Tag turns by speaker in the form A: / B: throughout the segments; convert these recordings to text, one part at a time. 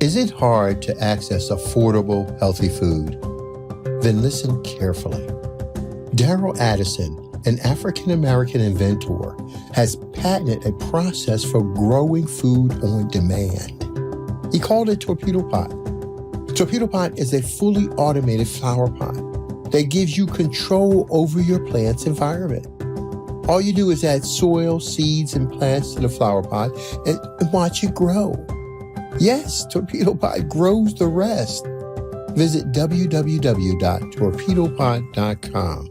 A: Is it hard to access affordable, healthy food? Then listen carefully. Daryl Addison, an African-American inventor, has patented a process for growing food on demand. He called it Torpedo Pot. Torpedo Pot is a fully automated flower pot that gives you control over your plant's environment. All you do is add soil, seeds, and plants to the flower pot and watch it grow. Yes, Torpedo Pot grows the rest. Visit www.torpedopot.com.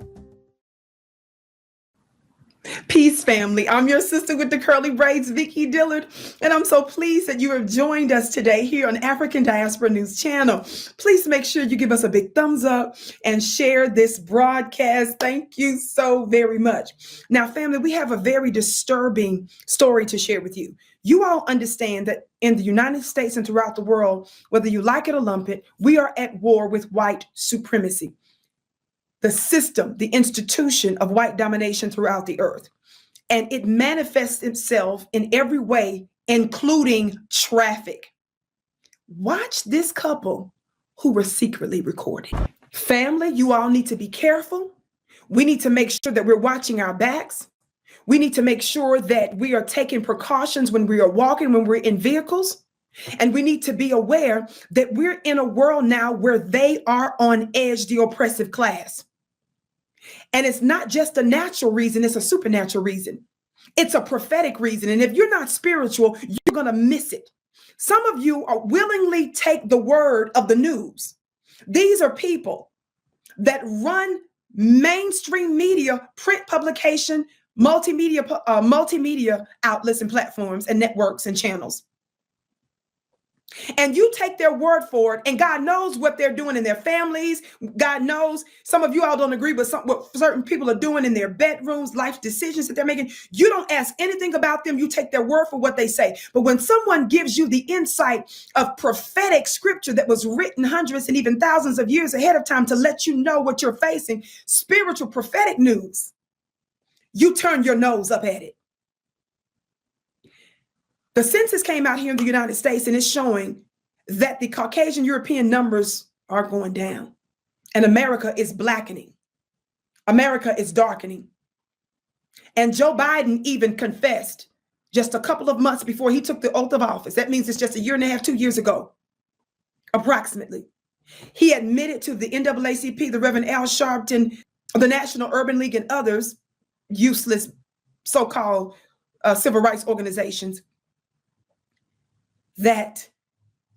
B: Peace, family. I'm your sister with the curly braids, Vicki Dillard, and I'm so pleased that you have joined us today here on African Diaspora News Channel. Please make sure you give us a big thumbs up and share this broadcast. Thank you so very much. Now, family, we have a very disturbing story to share with you. You all understand that in the United States and throughout the world, whether you like it or lump it, we are at war with white supremacy. The system, the institution of white domination throughout the earth. And it manifests itself in every way, including traffic. Watch this couple who were secretly recorded. Family, you all need to be careful. We need to make sure that we're watching our backs. We need to make sure that we are taking precautions when we are walking, when we're in vehicles. And we need to be aware that we're in a world now where they are on edge, the oppressive class. And it's not just a natural reason, it's a supernatural reason. It's a prophetic reason. And if you're not spiritual, you're going to miss it. Some of you are willingly take the word of the news. These are people that run mainstream media, print publication, multimedia outlets and platforms and networks and channels. And you take their word for it, and God knows what they're doing in their families. God knows some of you all don't agree with what certain people are doing in their bedrooms, life decisions that they're making. You don't ask anything about them. You take their word for what they say. But when someone gives you the insight of prophetic scripture that was written hundreds and even thousands of years ahead of time to let you know what you're facing, spiritual prophetic news, you turn your nose up at it. The census came out here in the United States, and it's showing that the Caucasian European numbers are going down, and America is blackening. America is darkening. And Joe Biden even confessed just a couple of months before he took the oath of office. That means it's just a year and a half, 2 years ago, approximately. He admitted to the NAACP, the Reverend Al Sharpton, the National Urban League, and others, useless so-called civil rights organizations, that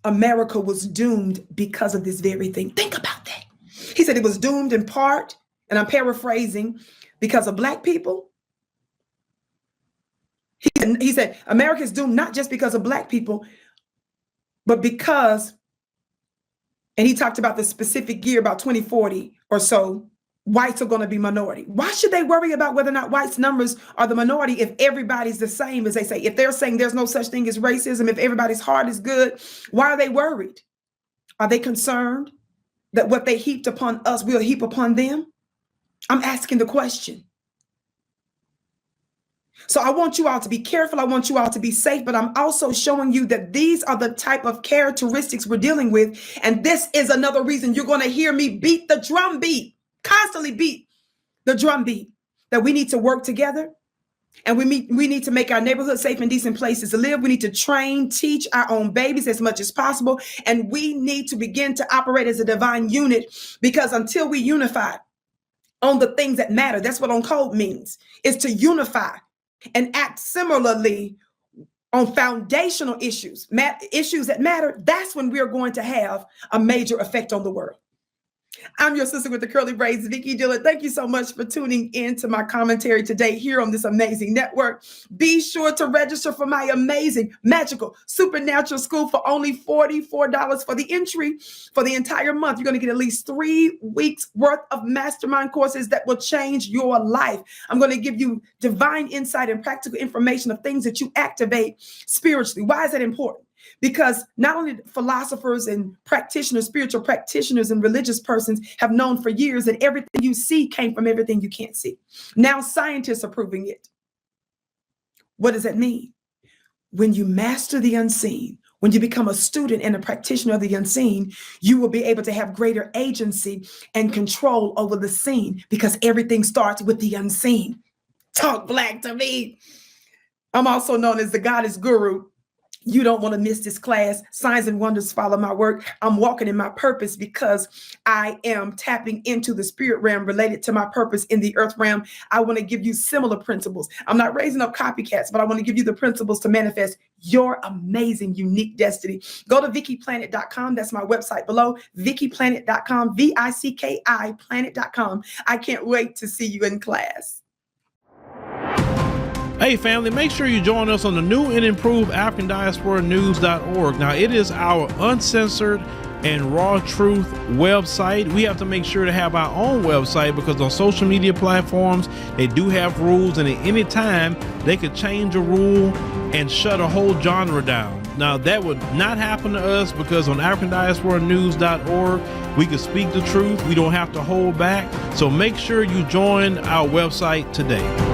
B: America was doomed because of this very thing. Think about that. He said it was doomed in part, and I'm paraphrasing, because of Black people. He said America is doomed not just because of Black people, but because, and he talked about the specific year, about 2040 or so, whites are going to be minority. Why should they worry about whether or not whites' numbers are the minority if everybody's the same, as they say? If they're saying there's no such thing as racism, if everybody's heart is good, why are they worried? Are they concerned that what they heaped upon us will heap upon them? I'm asking the question. So I want you all to be careful. I want you all to be safe, but I'm also showing you that these are the type of characteristics we're dealing with. And this is another reason you're going to hear me beat the drum beat. Constantly beat the drum beat that we need to work together, and we need to make our neighborhood safe and decent places to live. We need to train, teach our own babies as much as possible, and we need to begin to operate as a divine unit, because until we unify on the things that matter, that's what on code means, is to unify and act similarly on foundational issues, issues that matter. That's when we're going to have a major effect on the world. I'm your sister with the curly braids, Vicki Dillard. Thank you so much for tuning in to my commentary today here on this amazing network. Be sure to register for my amazing, magical, supernatural school for only $44 for the entry for the entire month. You're going to get at least 3 weeks worth of mastermind courses that will change your life. I'm going to give you divine insight and practical information of things that you activate spiritually. Why is that important? Because not only philosophers and practitioners, spiritual practitioners and religious persons have known for years that everything you see came from everything you can't see. Now scientists are proving it. What does that mean? When you master the unseen, When you become a student and a practitioner of the unseen, you will be able to have greater agency and control over the seen, because everything starts with the unseen. Talk black to me. I'm also known as the Goddess Guru. You don't want to miss this class. Signs and wonders follow my work. I'm walking in my purpose because I am tapping into the spirit realm related to my purpose in the earth realm. I want to give you similar principles. I'm not raising up copycats, but I want to give you the principles to manifest your amazing, unique destiny. Go to VickiPlanet.com. That's my website below, VickiPlanet.com, VICKI planet.com. I can't wait to see you in class.
C: Hey family, make sure you join us on the new and improved AfricanDiasporaNews.org. Now, it is our uncensored and raw truth website. We have to make sure to have our own website because on social media platforms, they do have rules, and at any time they could change a rule and shut a whole genre down. Now, that would not happen to us because on AfricanDiasporaNews.org, we can speak the truth. We don't have to hold back. So make sure you join our website today.